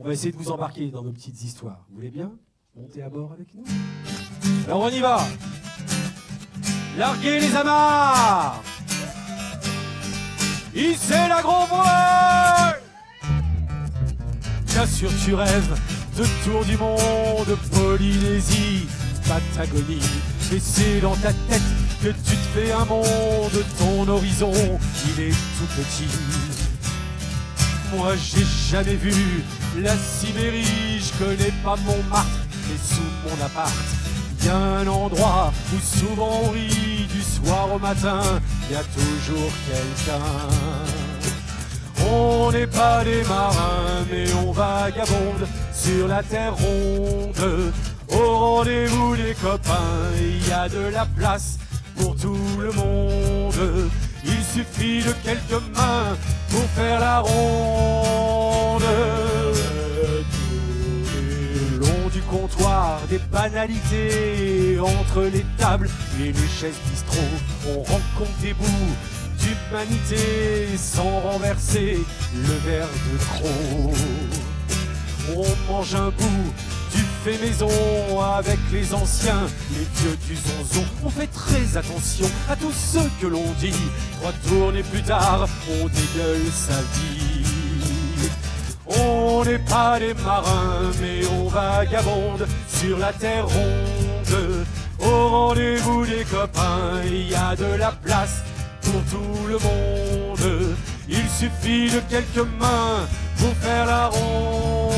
On va essayer de vous embarquer dans nos petites histoires. Vous voulez bien monter à bord avec nous? Alors on y va. Larguez les amarres. Hissez la gros voile. Bien sûr tu rêves de tour du monde, Polynésie, Patagonie. Mais c'est dans ta tête que tu te fais un monde. Ton horizon, il est tout petit. Moi j'ai jamais vu la Sibérie, je connais pas Montmartre, mais sous mon appart, y a un endroit où souvent on rit du soir au matin, y a toujours quelqu'un. On n'est pas des marins, mais on vagabonde sur la terre ronde. Au rendez-vous les copains, il y a de la place pour tout le monde. Il suffit de quelques mains pour faire la ronde. Le long du comptoir, des banalités entre les tables et les chaises bistrot. On rencontre des bouts d'humanité sans renverser le verre de trop. On mange un bout du fait maison avec les anciens, les vieux du zonzon. On fait très attention à tous ceux que l'on dit. 3 tournées plus tard, on dégueule sa vie. On n'est pas des marins, mais on vagabonde sur la terre ronde. Au rendez-vous des copains, il y a de la place pour tout le monde. Il suffit de quelques mains pour faire la ronde.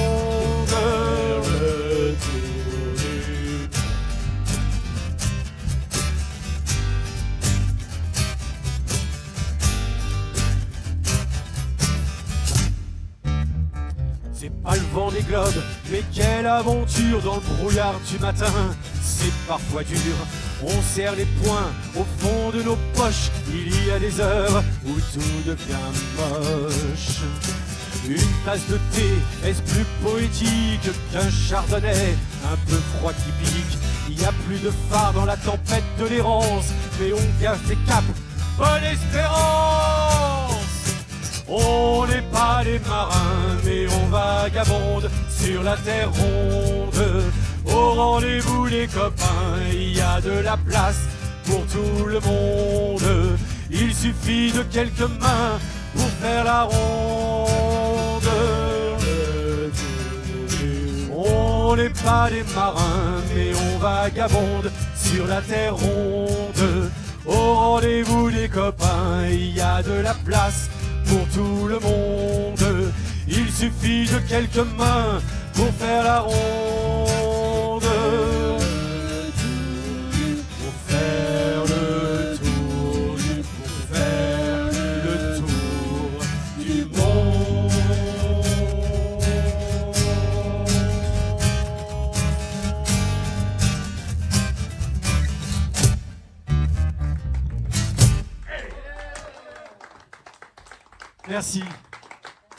C'est pas le vent des globes, mais quelle aventure dans le brouillard du matin. C'est parfois dur, on serre les poings au fond de nos poches. Il y a des heures où tout devient moche. Une tasse de thé, est-ce plus poétique qu'un chardonnay un peu froid qui pique? Il n'y a plus de phare dans la tempête de l'errance, mais on gaffe les caps, bonne espérance. On n'est pas des marins, mais on vagabonde sur la terre ronde. Au rendez-vous les copains, il y a de la place pour tout le monde. Il suffit de quelques mains pour faire la ronde. On n'est pas des marins, mais on vagabonde sur la terre ronde. Au rendez-vous les copains, il y a de la place pour tout le monde. Il suffit de quelques mains pour faire la ronde. Pour faire le tour du monde. Merci.